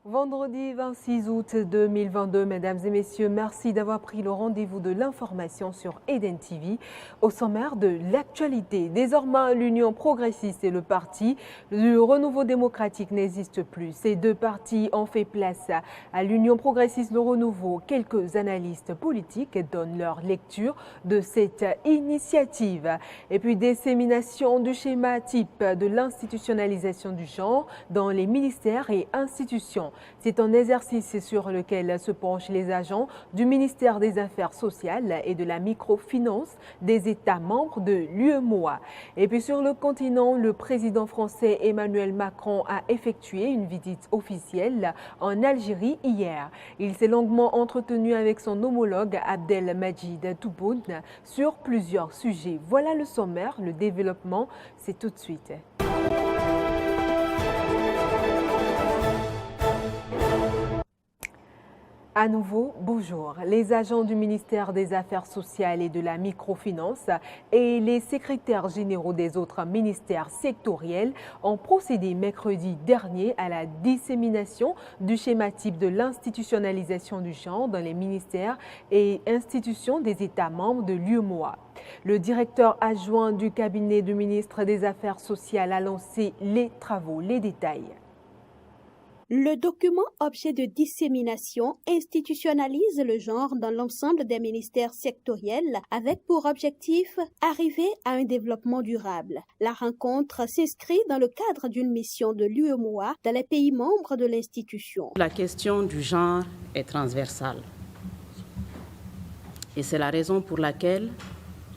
Vendredi 26 août 2022, mesdames et messieurs, merci d'avoir pris le rendez-vous de l'information sur Eden TV. Au sommaire de l'actualité, désormais l'Union progressiste et le parti du Renouveau démocratique n'existent plus. Ces deux partis ont fait place à l'Union progressiste Le Renouveau. Quelques analystes politiques donnent leur lecture de cette initiative. Et puis dissémination du schéma type de l'institutionnalisation du genre dans les ministères et institutions. C'est un exercice sur lequel se penchent les agents du ministère des Affaires sociales et de la microfinance des États membres de l'UEMOA. Et puis sur le continent, le président français Emmanuel Macron a effectué une visite officielle en Algérie hier. Il s'est longuement entretenu avec son homologue Abdelmajid Tebboune sur plusieurs sujets. Voilà le sommaire, le développement, c'est tout de suite. À nouveau, bonjour. Les agents du ministère des Affaires sociales et de la microfinance et les secrétaires généraux des autres ministères sectoriels ont procédé mercredi dernier à la dissémination du schéma type de l'institutionnalisation du genre dans les ministères et institutions des États membres de l'UEMOA. Le directeur adjoint du cabinet du ministre des Affaires sociales a lancé les travaux, les détails. Le document objet de dissémination institutionnalise le genre dans l'ensemble des ministères sectoriels avec pour objectif arriver à un développement durable. La rencontre s'inscrit dans le cadre d'une mission de l'UEMOA dans les pays membres de l'institution. La question du genre est transversale. Et c'est la raison pour laquelle,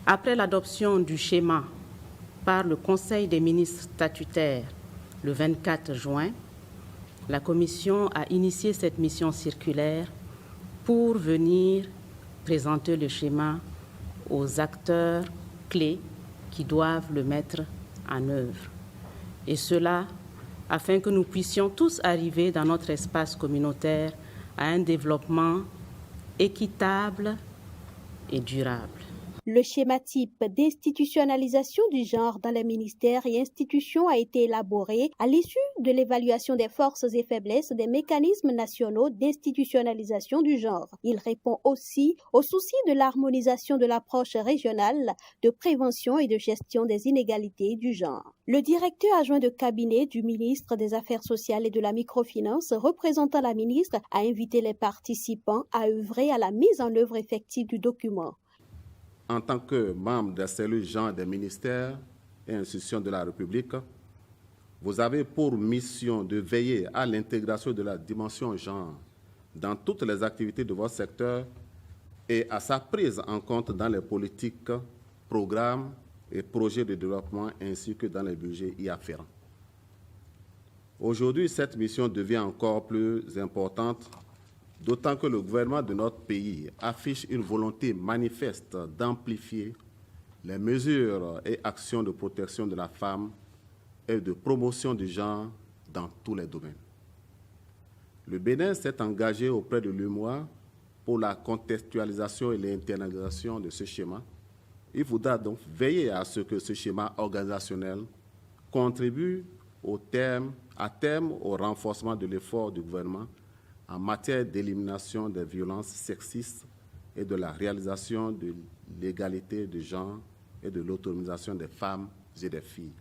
après l'adoption du schéma par le Conseil des ministres statutaires le 24 juin, la Commission a initié cette mission circulaire pour venir présenter le schéma aux acteurs clés qui doivent le mettre en œuvre. Et cela afin que nous puissions tous arriver dans notre espace communautaire à un développement équitable et durable. Le schéma type d'institutionnalisation du genre dans les ministères et institutions a été élaboré à l'issue de l'évaluation des forces et faiblesses des mécanismes nationaux d'institutionnalisation du genre. Il répond aussi au souci de l'harmonisation de l'approche régionale de prévention et de gestion des inégalités du genre. Le directeur adjoint de cabinet du ministre des Affaires sociales et de la microfinance, représentant la ministre, a invité les participants à œuvrer à la mise en œuvre effective du document. En tant que membre des cellules genre des ministères et institutions de la République, vous avez pour mission de veiller à l'intégration de la dimension genre dans toutes les activités de votre secteur et à sa prise en compte dans les politiques, programmes et projets de développement ainsi que dans les budgets y afférents. Aujourd'hui, cette mission devient encore plus importante, d'autant que le gouvernement de notre pays affiche une volonté manifeste d'amplifier les mesures et actions de protection de la femme et de promotion du genre dans tous les domaines. Le Bénin s'est engagé auprès de l'UEMOA pour la contextualisation et l'internalisation de ce schéma. Il faudra donc veiller à ce que ce schéma organisationnel contribue à terme au renforcement de l'effort du gouvernement en matière d'élimination des violences sexistes et de la réalisation de l'égalité de genre et de l'autonomisation des femmes et des filles.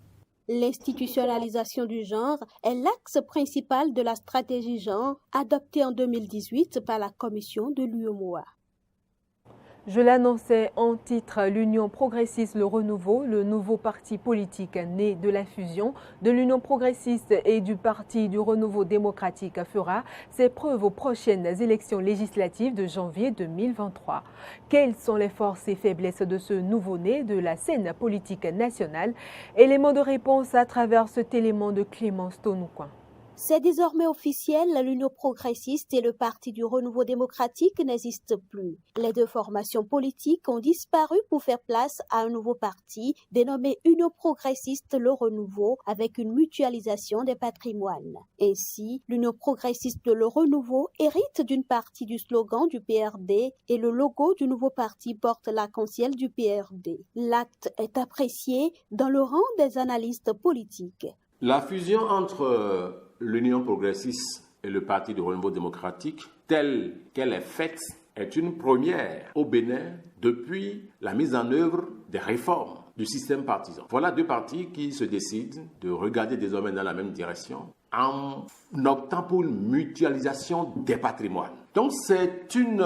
L'institutionnalisation du genre est l'axe principal de la stratégie genre adoptée en 2018 par la Commission de l'UEMOA. Je l'annonçais en titre, l'Union progressiste Le Renouveau, le nouveau parti politique né de la fusion de l'Union progressiste et du Parti du Renouveau démocratique fera ses preuves aux prochaines élections législatives de janvier 2023. Quelles sont les forces et faiblesses de ce nouveau-né de la scène politique nationale? Élément de réponse à travers cet élément de Clémence Tonoucoin. C'est désormais officiel, l'Union progressiste et le Parti du Renouveau démocratique n'existent plus. Les deux formations politiques ont disparu pour faire place à un nouveau parti dénommé Union progressiste Le Renouveau avec une mutualisation des patrimoines. Ainsi, l'Union progressiste Le Renouveau hérite d'une partie du slogan du PRD et le logo du nouveau parti porte l'arc-en-ciel du PRD. L'acte est apprécié dans le rang des analystes politiques. La fusion entre l'Union progressiste et le Parti de renouveau démocratique, telle qu'elle est faite, est une première au Bénin depuis la mise en œuvre des réformes du système partisan. Voilà deux partis qui se décident de regarder désormais dans la même direction en optant pour une mutualisation des patrimoines. Donc c'est une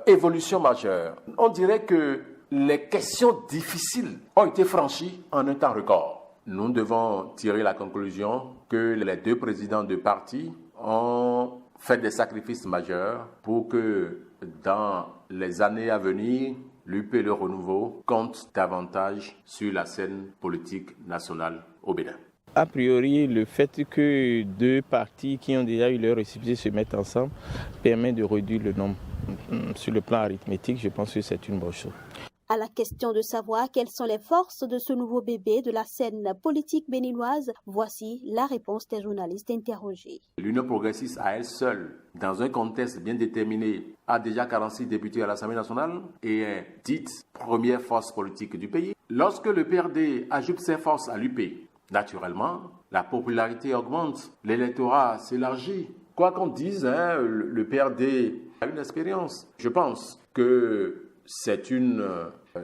évolution majeure. On dirait que les questions difficiles ont été franchies en un temps record. Nous devons tirer la conclusion que les deux présidents de partis ont fait des sacrifices majeurs pour que dans les années à venir, l'UP Le Renouveau compte davantage sur la scène politique nationale au Bénin. A priori, le fait que deux partis qui ont déjà eu leur récépissé se mettent ensemble permet de réduire le nombre. Sur le plan arithmétique, je pense que c'est une bonne chose. À la question de savoir quelles sont les forces de ce nouveau bébé de la scène politique béninoise, voici la réponse des journalistes interrogés. L'Union progressiste à elle seule, dans un contexte bien déterminé, a déjà 46 députés à l'Assemblée nationale et est dite première force politique du pays. Lorsque le PRD ajoute ses forces à l'UP, naturellement, la popularité augmente, l'électorat s'élargit. Quoi qu'on dise, le PRD a une expérience. Je pense que c'est une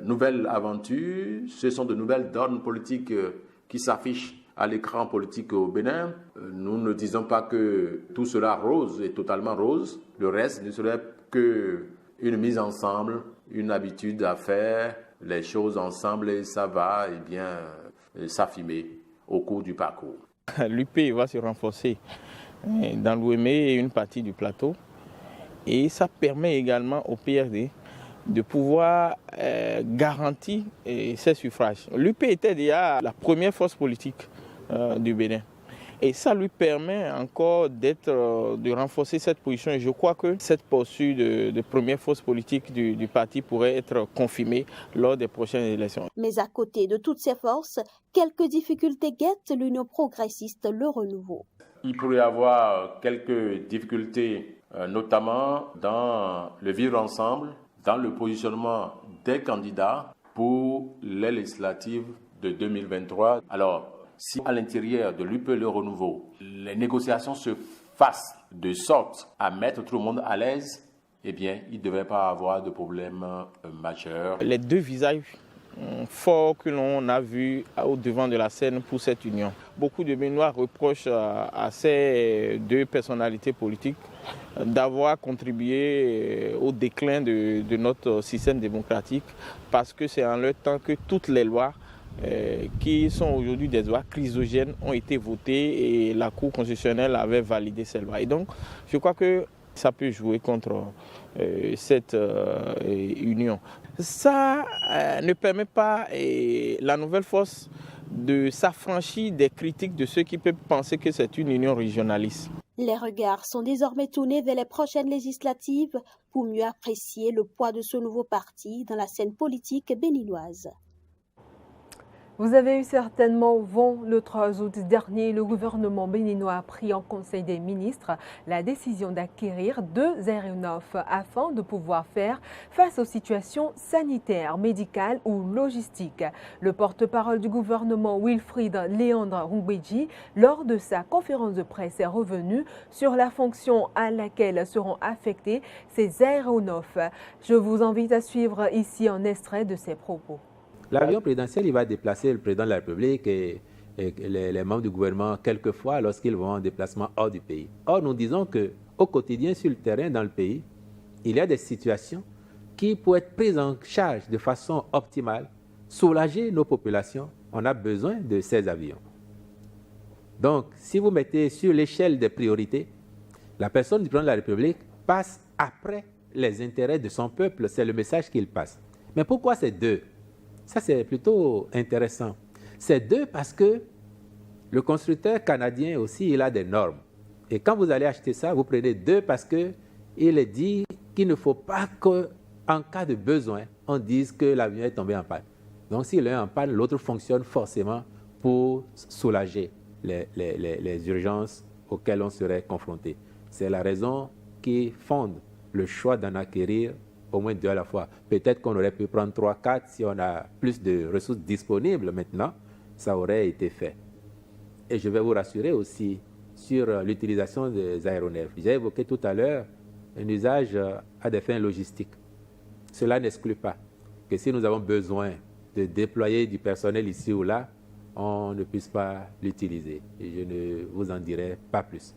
nouvelle aventure, ce sont de nouvelles donnes politiques qui s'affichent à l'écran politique au Bénin. Nous ne disons pas que tout cela rose est totalement rose. Le reste ne serait qu'une mise ensemble, une habitude à faire les choses ensemble et ça va s'affimer au cours du parcours. L'UP va se renforcer dans l'Ouémé et une partie du plateau. Et ça permet également au PRD de pouvoir garantir ses suffrages. L'UP était déjà la première force politique du Bénin. Et ça lui permet encore de renforcer cette position. Et je crois que cette posture de première force politique du parti pourrait être confirmée lors des prochaines élections. Mais à côté de toutes ces forces, quelques difficultés guettent l'Union progressiste Le Renouveau. Il pourrait y avoir quelques difficultés, notamment dans le vivre ensemble, dans le positionnement des candidats pour les législatives de 2023. Alors, si à l'intérieur de l'UP Le Renouveau, les négociations se fassent de sorte à mettre tout le monde à l'aise, eh bien, il ne devrait pas avoir de problème majeur. Les deux visages forts que l'on a vus au devant de la scène pour cette union. Beaucoup de Béninois reprochent à ces deux personnalités politiques d'avoir contribué au déclin de notre système démocratique parce que c'est en leur temps que toutes les lois qui sont aujourd'hui des lois chrysogènes ont été votées et la Cour constitutionnelle avait validé ces lois. Et donc, je crois que ça peut jouer contre cette union. Ça ne permet pas la nouvelle force de s'affranchir des critiques de ceux qui peuvent penser que c'est une union régionaliste. Les regards sont désormais tournés vers les prochaines législatives pour mieux apprécier le poids de ce nouveau parti dans la scène politique béninoise. Vous avez eu certainement vent le 3 août dernier, le gouvernement béninois a pris en Conseil des ministres la décision d'acquérir 2 aéronefs afin de pouvoir faire face aux situations sanitaires, médicales ou logistiques. Le porte-parole du gouvernement Wilfried Léandre Ngouedji, lors de sa conférence de presse, est revenu sur la fonction à laquelle seront affectés ces aéronefs. Je vous invite à suivre ici un extrait de ses propos. L'avion présidentiel, il va déplacer le président de la République et les membres du gouvernement quelquefois lorsqu'ils vont en déplacement hors du pays. Or, nous disons qu'au quotidien, sur le terrain, dans le pays, il y a des situations qui, pour être prises en charge de façon optimale, soulager nos populations, on a besoin de ces avions. Donc, si vous mettez sur l'échelle des priorités, la personne du président de la République passe après les intérêts de son peuple, c'est le message qu'il passe. Mais pourquoi ces 2 ? Ça, c'est plutôt intéressant. C'est 2 parce que le constructeur canadien aussi, il a des normes. Et quand vous allez acheter ça, vous prenez 2 parce qu'il est dit qu'il ne faut pas qu'en cas de besoin, on dise que l'avion est tombé en panne. Donc, si l'un est en panne, l'autre fonctionne forcément pour soulager les urgences auxquelles on serait confronté. C'est la raison qui fonde le choix d'en acquérir au moins 2 à la fois. Peut-être qu'on aurait pu prendre 3, 4 si on a plus de ressources disponibles maintenant, ça aurait été fait. Et je vais vous rassurer aussi sur l'utilisation des aéronefs. J'ai évoqué tout à l'heure un usage à des fins logistiques. Cela n'exclut pas que si nous avons besoin de déployer du personnel ici ou là, on ne puisse pas l'utiliser. Et je ne vous en dirai pas plus.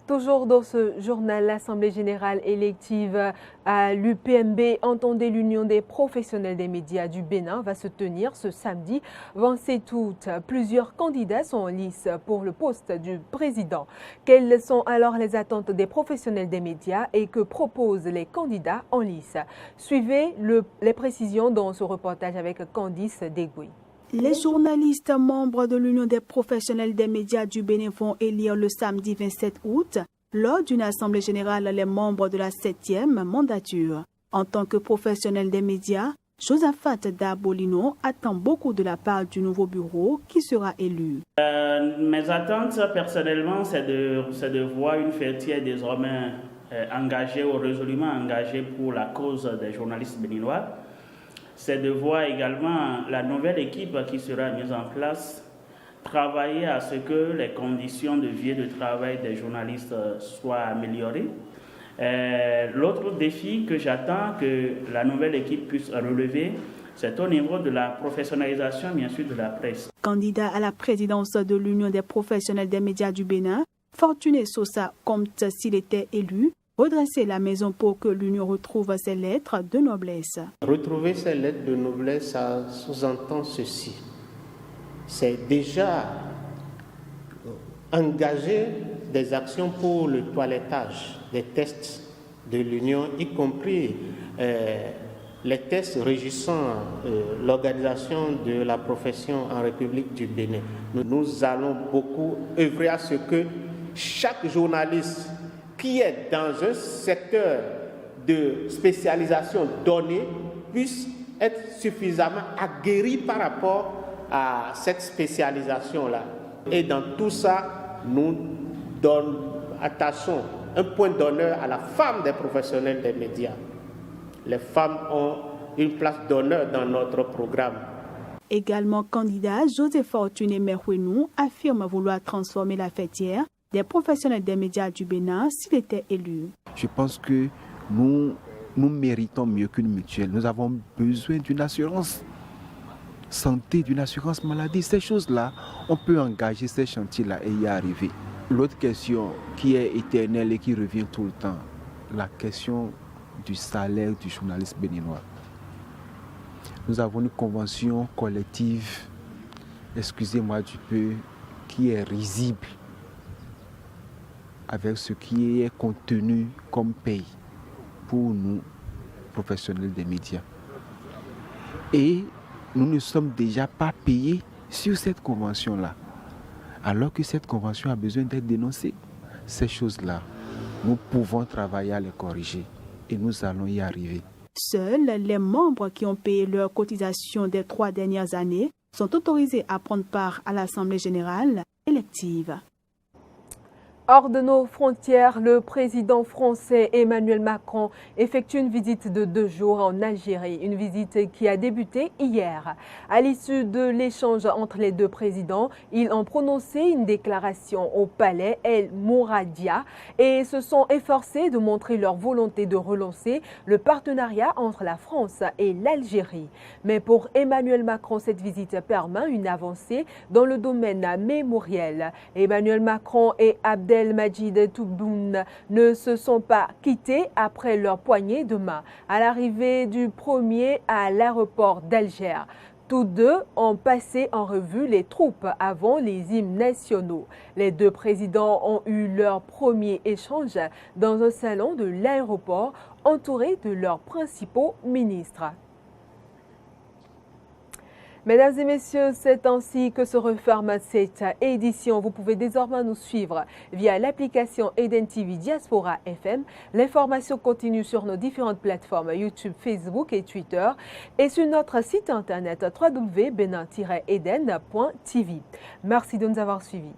Toujours dans ce journal, l'Assemblée générale élective à l'UPMB, entendez l'Union des professionnels des médias du Bénin, va se tenir ce samedi 27 août. Plusieurs candidats sont en lice pour le poste du président. Quelles sont alors les attentes des professionnels des médias et que proposent les candidats en lice? Suivez les précisions dans ce reportage avec Candice Degui. Les journalistes membres de l'Union des professionnels des médias du Bénin vont élire le samedi 27 août lors d'une assemblée générale les membres de la 7e mandature. En tant que professionnel des médias, Josaphat Dabolino attend beaucoup de la part du nouveau bureau qui sera élu. Mes attentes personnellement, c'est de voir une fêtière désormais engagée ou résolument engagée pour la cause des journalistes béninois. C'est de voir également la nouvelle équipe qui sera mise en place travailler à ce que les conditions de vie et de travail des journalistes soient améliorées. L'autre défi que j'attends que la nouvelle équipe puisse relever, c'est au niveau de la professionnalisation, bien sûr, de la presse. Candidat à la présidence de l'Union des professionnels des médias du Bénin, Fortuné Sosa compte, s'il était élu, redresser la maison pour que l'Union retrouve ses lettres de noblesse. Retrouver ses lettres de noblesse, ça sous-entend ceci. C'est déjà engager des actions pour le toilettage des tests de l'Union, y compris les tests régissant l'organisation de la profession en République du Bénin. Nous allons beaucoup œuvrer à ce que chaque journaliste qui est dans un secteur de spécialisation donné puisse être suffisamment aguerri par rapport à cette spécialisation-là. Et dans tout ça, nous attachons un point d'honneur à la femme des professionnels des médias. Les femmes ont une place d'honneur dans notre programme. Également candidat, José Fortuné Merhuenou affirme vouloir transformer la fêtière des professionnels des médias du Bénin s'il était élu. Je pense que nous méritons mieux qu'une mutuelle. Nous avons besoin d'une assurance santé, d'une assurance maladie. Ces choses-là, on peut engager ces chantiers-là et y arriver. L'autre question qui est éternelle et qui revient tout le temps, la question du salaire du journaliste béninois. Nous avons une convention collective, excusez-moi du peu, qui est risible avec ce qui est contenu comme paye pour nous, professionnels des médias. Et nous ne sommes déjà pas payés sur cette convention-là, alors que cette convention a besoin d'être dénoncée. Ces choses-là, nous pouvons travailler à les corriger et nous allons y arriver. Seuls les membres qui ont payé leur cotisation des 3 dernières années sont autorisés à prendre part à l'Assemblée générale élective. Hors de nos frontières, le président français Emmanuel Macron effectue une visite de 2 jours en Algérie, une visite qui a débuté hier. À l'issue de l'échange entre les deux présidents, ils ont prononcé une déclaration au palais El Mouradia et se sont efforcés de montrer leur volonté de relancer le partenariat entre la France et l'Algérie. Mais pour Emmanuel Macron, cette visite permet une avancée dans le domaine mémoriel. Emmanuel Macron et Abdelmajid Tebboune ne se sont pas quittés après leur poignée de main à l'arrivée du premier à l'aéroport d'Alger. Tous deux ont passé en revue les troupes avant les hymnes nationaux. Les deux présidents ont eu leur premier échange dans un salon de l'aéroport entourés de leurs principaux ministres. Mesdames et messieurs, c'est ainsi que se referme cette édition. Vous pouvez désormais nous suivre via l'application Eden TV Diaspora FM. L'information continue sur nos différentes plateformes YouTube, Facebook et Twitter et sur notre site internet www.benin-eden.tv. Merci de nous avoir suivis.